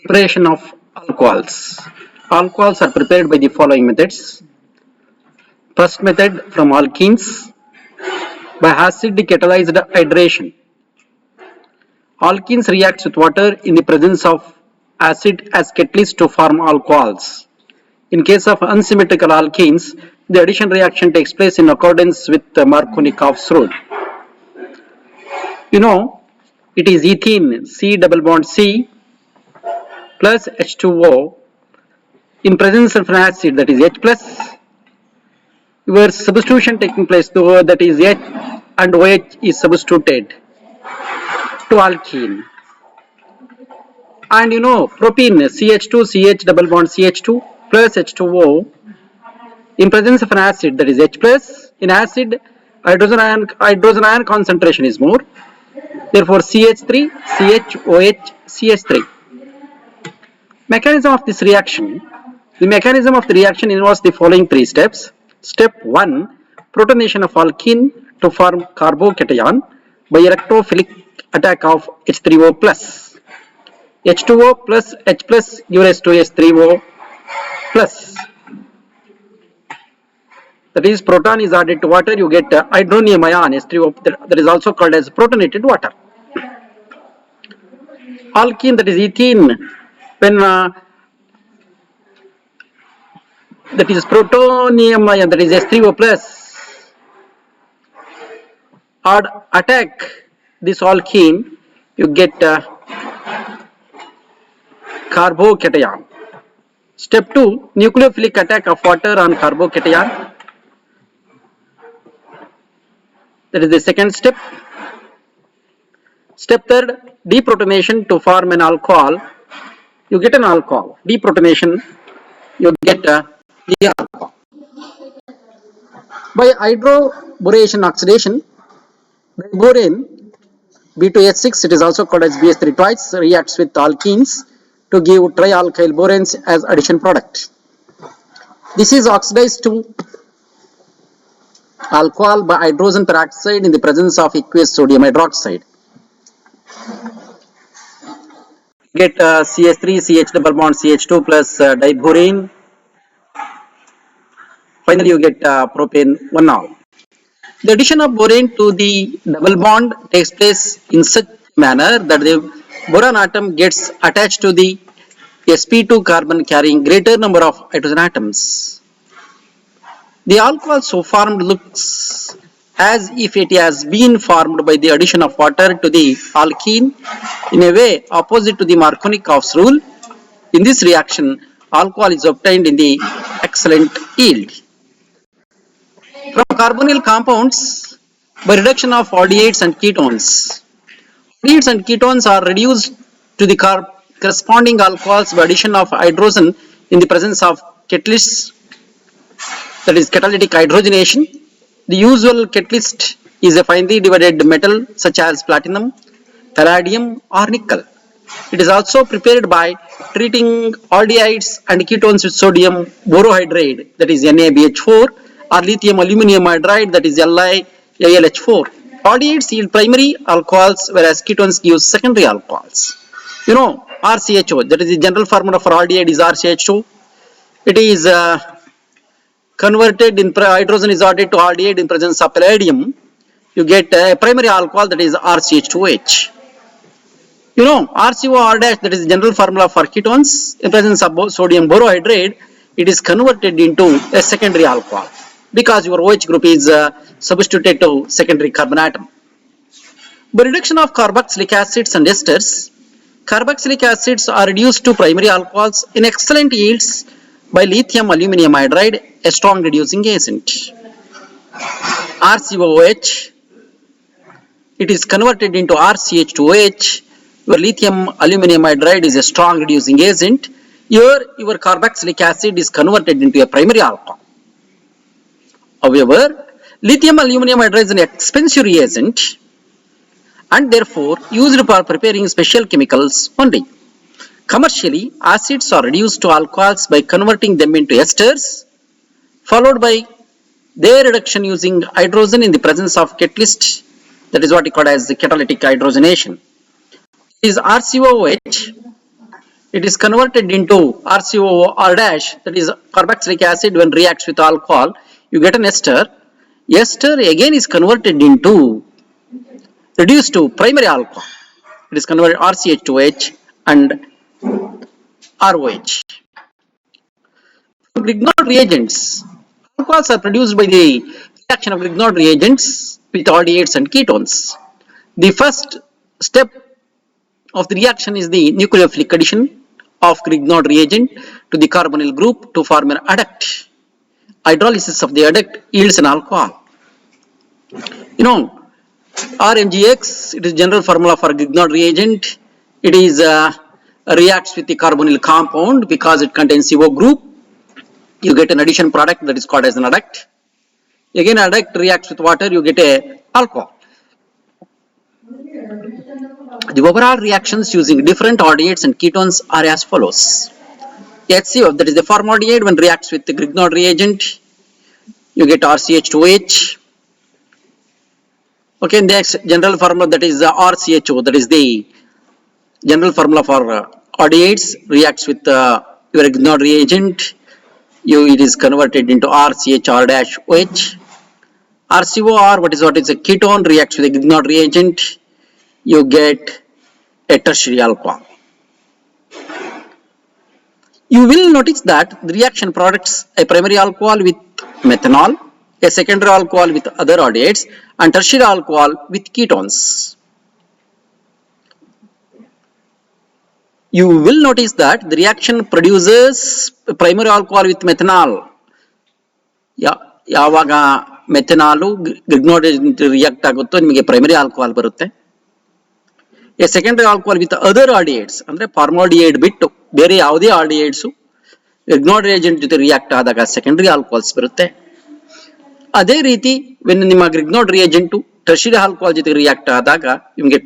Preparation of alcohols. Alcohols are prepared by the following methods. First method from alkenes by acid catalyzed hydration. Alkenes reacts with water in the presence of acid as catalyst to form alcohols. In case of unsymmetrical alkenes, the addition reaction takes place in accordance with the Markovnikov's rule. You know, it is ethene C double bond C plus H2O in presence of an acid, that is H plus, your substitution taking place, that is H and OH is substituted to alkene. And propene CH2 CH double bond CH2 plus H2O in presence of an acid, that is H plus. In acid, hydrogen ion concentration is more, therefore CH3 CHOH CH3. Mechanism of this reaction. The mechanism of the reaction involves the following three steps. Step 1. Protonation of alkene to form carbocation by electrophilic attack of H3O plus. H2O plus H plus gives rise to H3O plus. That is, proton is added to water, you get hydronium ion H3O, that is also called as protonated water. Alkene, that is ethene, when that is protonium ion, that is H3O plus, attack this alkene, you get carbocation. Step 2, nucleophilic attack of water on carbocation. That is the second step. Step 3, deprotonation to form an alcohol. You get an alcohol. Deprotonation, you get the alcohol. By hydroboration oxidation, borane B2H6, it is also called as BH3 twice, reacts with alkenes to give trialkyl boranes as addition product. This is oxidized to alcohol by hydrogen peroxide in the presence of aqueous sodium hydroxide. Get CH3 CH double bond CH2 plus diborane. Finally, you get propane 1-ol. The addition of borane to the double bond takes place in such manner that the boron atom gets attached to the sp2 carbon carrying greater number of hydrogen atoms. The alcohol so formed looks as if it has been formed by the addition of water to the alkene in a way opposite to the Markovnikov's rule. In this reaction, alcohol is obtained in the excellent yield. From carbonyl compounds, by reduction of aldehydes and ketones. Aldehydes and ketones are reduced to the corresponding alcohols by addition of hydrogen in the presence of catalysts, that is catalytic hydrogenation. The usual catalyst is a finely divided metal such as platinum, palladium or nickel. It is also prepared by treating aldehydes and ketones with sodium borohydride, that is NaBH4, or lithium aluminum hydride, that is LiAlH4. Aldehydes yield primary alcohols, whereas ketones give secondary alcohols. RCHO, that is the general formula for aldehyde is RCHO. It is converted in hydrogen is added to aldehyde in presence of palladium. You get a primary alcohol, that is RCH2H. RCOR dash, that is the general formula for ketones in presence of sodium borohydride. It is converted into a secondary alcohol because your OH group is substituted to secondary carbon atom. By reduction of carboxylic acids and esters, carboxylic acids are reduced to primary alcohols in excellent yields by lithium aluminum hydride, a strong reducing agent. RCOH, it is converted into RCH2OH, where lithium aluminum hydride is a strong reducing agent. Here, your carboxylic acid is converted into a primary alcohol. However, lithium aluminum hydride is an expensive reagent and therefore used for preparing special chemicals only. Commercially, acids are reduced to alcohols by converting them into esters, followed by their reduction using hydrogen in the presence of catalyst, that is what we call as the catalytic hydrogenation. Is RCOH It is converted into RCOR dash, that is carboxylic acid. When reacts with alcohol, you get an ester. Ester again is converted into, reduced to primary alcohol. It is converted RCH2H and ROH. Grignard reagents. Alcohols are produced by the reaction of Grignard reagents with aldehydes and ketones. The first step of the reaction is the nucleophilic addition of Grignard reagent to the carbonyl group to form an adduct. Hydrolysis of the adduct yields an alcohol. You know, RMGX, it is general formula for Grignard reagent. It is reacts with the carbonyl compound because it contains CO group. You get an addition product that is called as an adduct. Again, adduct reacts with water, you get a alcohol. The overall reactions using different aldehydes and ketones are as follows. HCO, that is the formaldehyde, when reacts with the Grignard reagent, you get RCH2H. Okay, next general formula, that is the RCHO, that is the general formula for aldehydes, reacts with your Grignard reagent. It is converted into RCHR-OH. RCOR, what is a ketone, reacts with a Grignard reagent. You get a tertiary alcohol. You will notice that the reaction products a primary alcohol with methanol, a secondary alcohol with other aldehydes, and tertiary alcohol with ketones. You will notice that the reaction produces primary alcohol with methanol. ಯಾವಾಗ methanol Grignard react ಆಗುತ್ತೋ ನಿಮಗೆ primary alcohol ಬರುತ್ತೆ. A secondary alcohol with other aldehydes ಅಂದ್ರೆ formaldehyde ಬಿಟ್ಟು ಬೇರೆ ಯಾವುದೇ aldehydes Grignard reagent ಜೊತೆ react ಆದಾಗ ಸೆಕೆಂಡರಿ ಆಲ್ಕೋಹಾಲ್ಸ್ ಬರುತ್ತೆ. ಅದೇ ರೀತಿ ನಿಮ್ಮ ಗ್ರಿಗ್ನೋಡ್ ರಿಯೇಜೆಂಟ್ ಟರ್ಷಿಯರಿ ಆಲ್ಕೋಹಾಲ್ ಜೊತೆ ರಿಯಾಕ್ಟ್ ಆದಾಗ ನಿಮಗೆ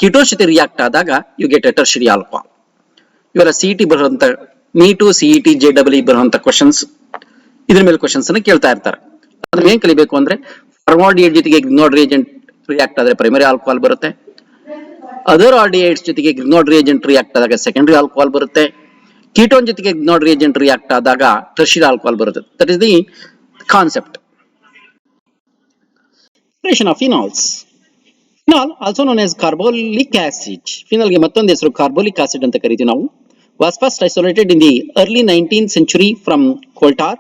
ಕೀಟೋಸ್ ಜೊತೆ ರಿಯಾಕ್ಟ್ ಆದಾಗ you get a tertiary alcohol. ಇವೆಲ್ಲ ಸಿಇಟಿ ಬರುವಂತ ನೀಟು ಸಿಇಟಿ JEE ಬರುವಂತ ಕ್ವಶನ್ಸ್, ಇದ್ರ ಮೇಲೆ ಕ್ವಶನ್ಸ್ ಅನ್ನು ಕೇಳ್ತಾ ಇರ್ತಾರೆ. ಅದನ್ನ ಏನ್ ಕಲಿಬೇಕು ಅಂದ್ರೆ ಫಾರ್ಮಾಲ್ಡಿಹೈಡ್ ಜೊತೆಗೆ ಗ್ರಿಗ್ನೋಡ್ ರಿಯೇಜೆಂಟ್ ರಿಯಾಕ್ಟ್ ಆದ್ರೆ ಪ್ರೈಮರಿ ಆಲ್ಕೋಹಾಲ್ ಬರುತ್ತೆ. ಅದರ್ ಆಲ್ಡಿಹೈಡ್ಸ್ ಜೊತೆಗೆ ಗ್ರಿಗ್ನೋಡ್ ರಿಯೇಜೆಂಟ್ ರಿಯಾಕ್ಟ್ ಆದಾಗ ಸೆಕೆಂಡರಿ ಆಲ್ಕೋಹಾಲ್ ಬರುತ್ತೆ. ಕೀಟೋನ್ ಜೊತೆಗೆ ಗ್ರಿಗ್ನೋಡ್ ರಿಯೇಜೆಂಟ್ ರಿಯಾಕ್ಟ್ ಆದಾಗ ಟರ್ಷಿಯರಿ ಆಲ್ಕೋಹಾಲ್ ಬರುತ್ತೆ. That is the concept. Preparation of phenols. Phenol, also known as carbolic acid. Phenol ಗೆ ಮತ್ತೊಂದು ಹೆಸರು ಕಾರ್ಬೋಲಿಕ್ ಆಸಿಡ್ ಅಂತ ಕರಿತೀವಿ ನಾವು. Was first isolated in the early 19th century from coal tar.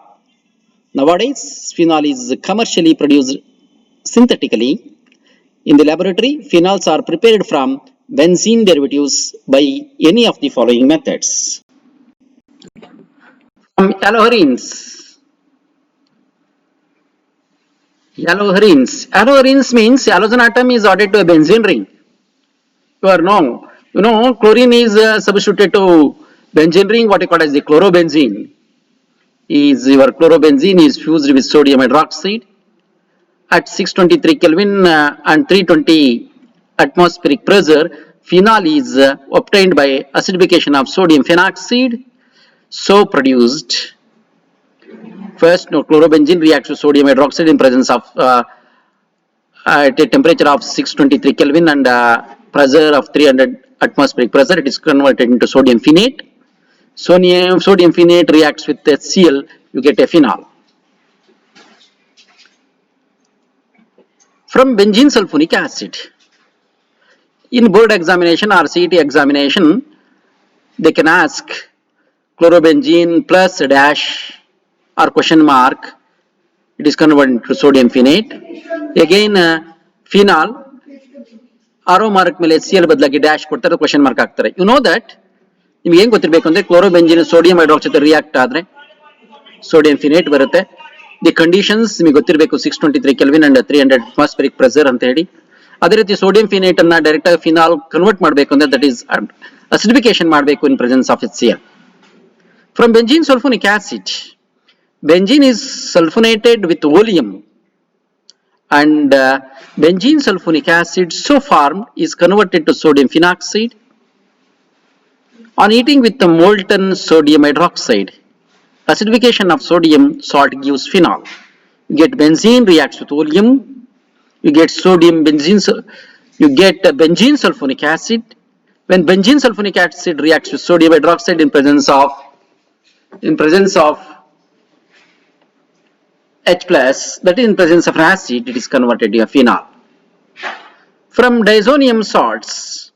Nowadays, phenol is commercially produced synthetically. In the laboratory, phenols are prepared from benzene derivatives by any of the following methods. From alloherins. Alloherins means halogen atom is added to a benzene ring. You know, chlorine is substituted to benzene ring, what you call as the chlorobenzene. Your chlorobenzene is fused with sodium hydroxide at 623 Kelvin and 320 atmospheric pressure. Phenol is obtained by acidification of sodium phenoxide. So produced. First, chlorobenzene reacts with sodium hydroxide in presence of at a temperature of 623 Kelvin and pressure of 300 atmospheric pressure. It is converted into sodium phenate. Sodium phenate reacts with HCl, you get a phenol. From benzene sulfonic acid. In board examination or CET examination, they can ask chlorobenzene plus dash or question mark. It is converted to sodium phenate. Again, phenol, arrow mark ಮೇಲೆ HCl ಬದಲಾಗಿ dash ಕೊಡ್ತಾರೆ, question mark ಹಾಕ್ತಾರೆ. You know that ನಿಮ್ಗೆ ಏನ್ ಗೊತ್ತಿರಬೇಕು ಅಂದ್ರೆ ಕ್ಲೋರೋಬೆಂಜಿನ್ sodium hydroxide react ಆದ್ರೆ sodium ಫಿನೇಟ್ ಬರುತ್ತೆ. ದಿ ಕಂಡೀಷನ್ಸ್ ನಿಮಗೆ ಗೊತ್ತಿರಬೇಕು, 623 ಕೆಲ್ವಿನ್ ಅಂಡ್ 300 ಅಟ್ಮಾಸ್ಫಿಯರಿಕ್ ಪ್ರೆಷರ್ ಅಂತ ಹೇಳಿ. ಅದೇ ರೀತಿ ಸೋಡಿಯಂ ಫಿನೇಟ್ ಅನ್ನ ಡೈರೆಕ್ಟ್ ಆಗಿ ಫಿನಾಲ್ ಕನ್ವರ್ಟ್ ಮಾಡಬೇಕು ಅಂದ್ರೆ ದಟ್ ಈಸ್ ಅಸಿಡಿಫಿಕೇಶನ್ ಮಾಡಬೇಕು in presence of HCl. From benzene sulphonic acid. Benzene is sulfonated with oleum and benzene sulfonic acid so formed is converted to sodium phenoxide. On heating with the molten sodium hydroxide, acidification of sodium salt gives phenol. You get benzene reacts with oleum, you get sodium benzene, you get benzene sulfonic acid, When benzene sulfonic acid reacts with sodium hydroxide in presence of H plus, that is in presence of an acid, it is converted to a phenol. From diazonium salts,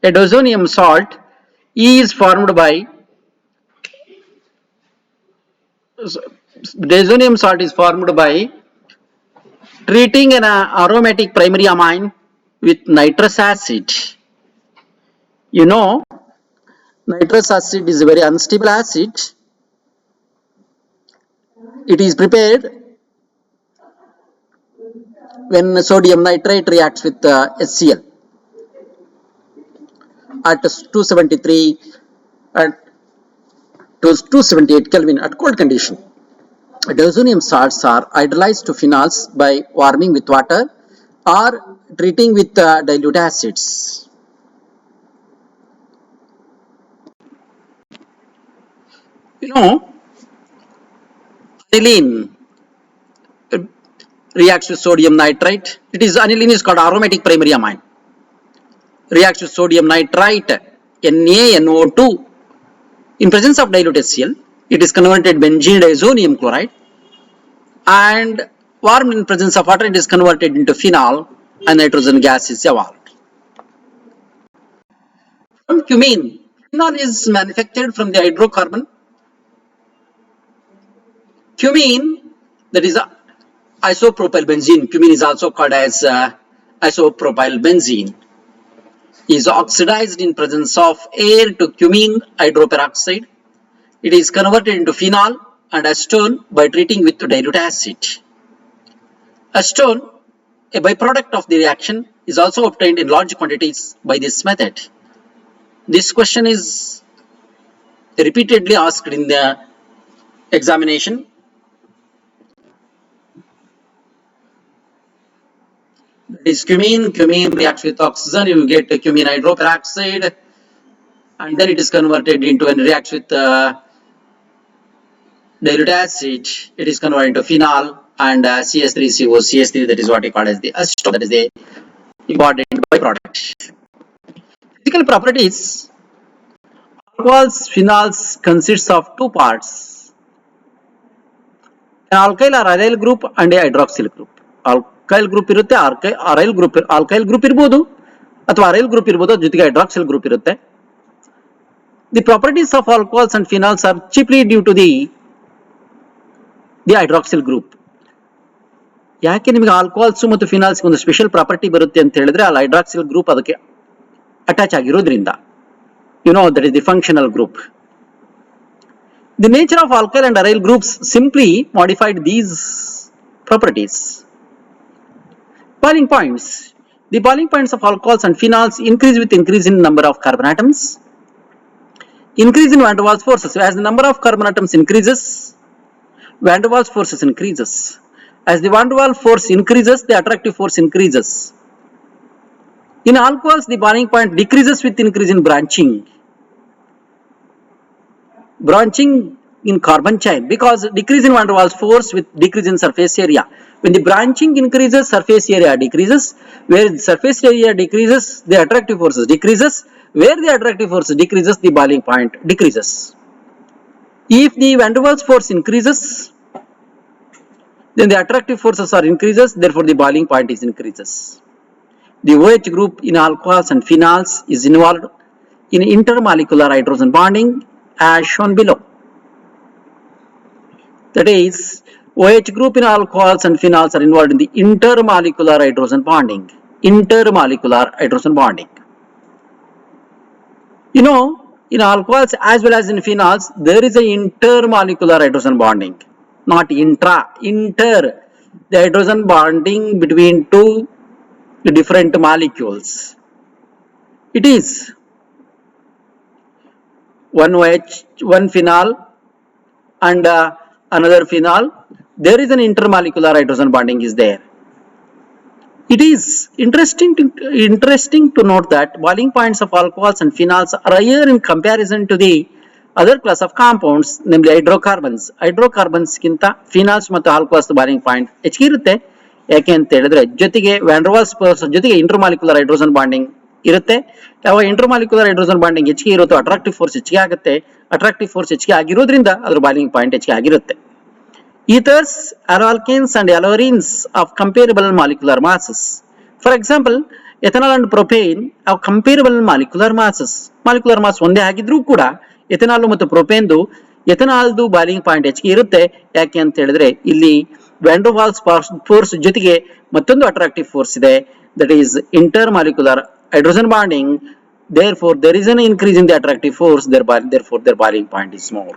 a diazonium salt is formed by diazonium salt is formed by treating an aromatic primary amine with nitrous acid. You know, nitrous acid is a very unstable acid. It is prepared when sodium nitrate reacts with HCl at 273 at 278 Kelvin at cold condition. Diazonium salts are hydrolyzed to phenols by warming with water or treating with dilute acids. You know, aniline reacts with sodium nitrite. Aniline is called aromatic primary amine. Reacts with sodium nitrite, NaNO2. In presence of dilute HCl, it is converted benzene diazonium chloride, and warmed in presence of water, it is converted into phenol, and nitrogen gas is evolved. From cumene, phenol is manufactured from the hydrocarbon cumene, that is isopropyl benzene. Cumene is also called as isopropyl benzene. Is oxidized in presence of air to cumene hydroperoxide. It is converted into phenol and acetone by treating with dilute acid. Acetone, a byproduct of the reaction, is also obtained in large quantities by this method. This question is repeatedly asked in the examination. That is cumene reacts with oxygen, you get cumene hydroperoxide, and then it is converted into and reacts with dilute acid, it is converted into phenol and CS3CO, CS3, that is what we call as the acetone, that is the important byproduct. Physical properties. Alcohols, phenols consists of two parts, an alkyl or aryl group and a hydroxyl group. Alkyl group irutte, alkyl group irbodu ಅಥವಾ aryl group irbodu, ಜೊತೆಗೆ hydroxyl group irutte. The properties of alcohols and phenols are chiefly due to the hydroxyl group. ಯಾಕೆ ನಿಮಗೆ alcohols ಮತ್ತು phenols ಒಂದು special property ಬರುತ್ತೆ ಅಂತ ಹೇಳಿದ್ರೆ ಆ ಹೈಡ್ರಾಕ್ಸಿಲ್ ಗ್ರೂಪ್ ಅದಕ್ಕೆ ಅಟ್ಯಾಚ್ ಆಗಿರೋದ್ರಿಂದ. That is the functional group. The nature of alkyl and aryl groups simply modified these properties. Boiling points. The boiling points of alcohols and phenols increase with increase in number of carbon atoms. Increase in van der Waals forces. As the number of carbon atoms increases, van der Waals forces increases. As the van der Waals force increases, the attractive force increases. In alcohols, the boiling point decreases with increase in branching. Branching in carbon chain, because decrease in van der Waals force with decrease in surface area. When the branching increases, surface area decreases. Where the surface area decreases, the attractive forces decreases. Where the attractive force decreases, the boiling point decreases. If the van der Waals force increases, then the attractive forces are increases, therefore the boiling point is increases. The OH group in alcohols and phenols is involved in intermolecular hydrogen bonding as shown below. That is, OH group in alcohols and phenols are involved in the intermolecular hydrogen bonding. Intermolecular hydrogen bonding. In alcohols as well as in phenols, there is an intermolecular hydrogen bonding, not intra. Inter, the hydrogen bonding between two different molecules. It is one OH, one phenol and another phenol. There is an intermolecular hydrogen bonding is there. It is interesting to note that boiling points of alcohols and phenols are higher in comparison to the other class of compounds, namely hydrocarbons. Hydrocarbons ಗಿಂತ phenols ಮತ್ತು alcohols boiling point ಹೆಚ್ಚಿಗೆ ಇರುತ್ತೆ. ಯಾಕೆ ಅಂತ ಹೇಳಿದ್ರೆ ಜೊತೆಗೆ van der Waals force ಜೊತೆಗೆ intermolecular hydrogen bonding ಇರುತ್ತೆ. ಯಾವಾಗ ಇಂಟರ್ಮಾಲಿಕ್ಯುಲರ್ ಹೈಡ್ರೋಜನ್ ಬಾಂಡಿಂಗ್ ಹೆಚ್ಚಿಗೆ ಇರುತ್ತೋ ಅಟ್ರಾಕ್ಟಿವ್ ಫೋರ್ಸ್ ಹೆಚ್ಚಿಗೆ ಆಗುತ್ತೆ. ಅಟ್ರಾಕ್ಟಿವ್ ಫೋರ್ಸ್ ಹೆಚ್ಚಿಗೆ ಆಗಿರೋದ್ರಿಂದ ಅದ್ರ ಬಾಯ್ಲಿಂಗ್ ಪಾಯಿಂಟ್ ಹೆಚ್ಚಿಗೆ ಆಗಿರುತ್ತೆ. Ethers are alkanes and alurines of comparable molecular masses. For example, ethanol and propane have comparable molecular masses. Molecular mass ಒಂದೇ ಆಗಿದ್ರೂ ಕೂಡ ಎಥೆನಾಲ್ ಮತ್ತು ಪ್ರೊಪೇನ್ದು ಎಥೆನಾಲ್ದು ಬಾಯ್ಲಿಂಗ್ ಪಾಯಿಂಟ್ ಹೆಚ್ಚಿಗೆ ಇರುತ್ತೆ. ಯಾಕೆ ಅಂತ ಹೇಳಿದ್ರೆ ಇಲ್ಲಿ ವ್ಯಾನ್ ಡರ್ ವಾಲ್ಸ್ ಫೋರ್ಸ್ ಜೊತೆಗೆ ಮತ್ತೊಂದು ಅಟ್ರಾಕ್ಟಿವ್ ಫೋರ್ಸ್ ಇದೆ, that is intermolecular hydrogen bonding. Therefore, there is an increase in the attractive force. Therefore, their boiling point is more.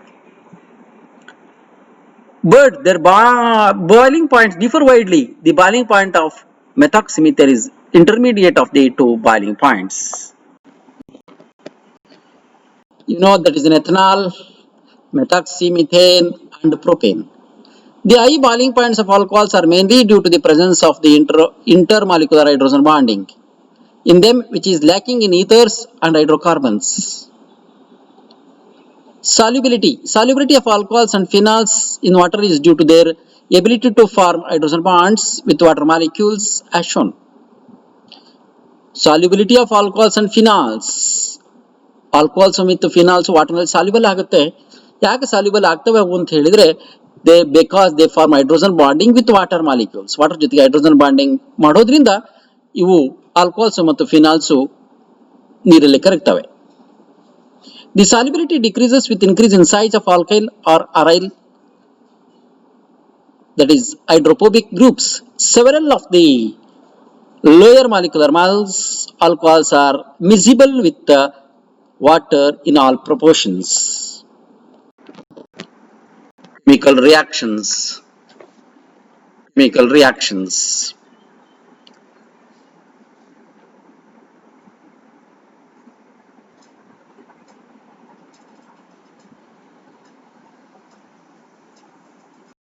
But their boiling points differ widely. The boiling point of methoxymethyl is intermediate of the two boiling points. You know that is in ethanol, methoxymethane and propane. The high boiling points of alcohols are mainly due to the presence of the intermolecular hydrogen bonding in them, which is lacking in ethers and hydrocarbons. Solubility of alcohols and phenols in water is due to their ability to form hydrogen bonds with water molecules as shown. Solubility of alcohols and phenols. Alcohols with phenols water ನಲ್ಲಿ soluble ಆಗುತ್ತೆ. ಯಾಕೆ soluble ಆಗ್ತವೆ ಅಂತ ಹೇಳಿದ್ರೆ because they form hydrogen bonding with water molecules. Water ಜೊತೆಗೆ hydrogen bonding ಮಾಡೋದ್ರಿಂದ ಇವು alcohols ಮತ್ತು ಫಿನಾಲ್ಸ್ ನೀರಲ್ಲಿ ಕರಗ್ತವೆ. The solubility decreases with increase in size of alkyl or aryl, that is hydrophobic groups. Several of the lower molecular mass alcohols are miscible with water in all proportions. Chemical reactions.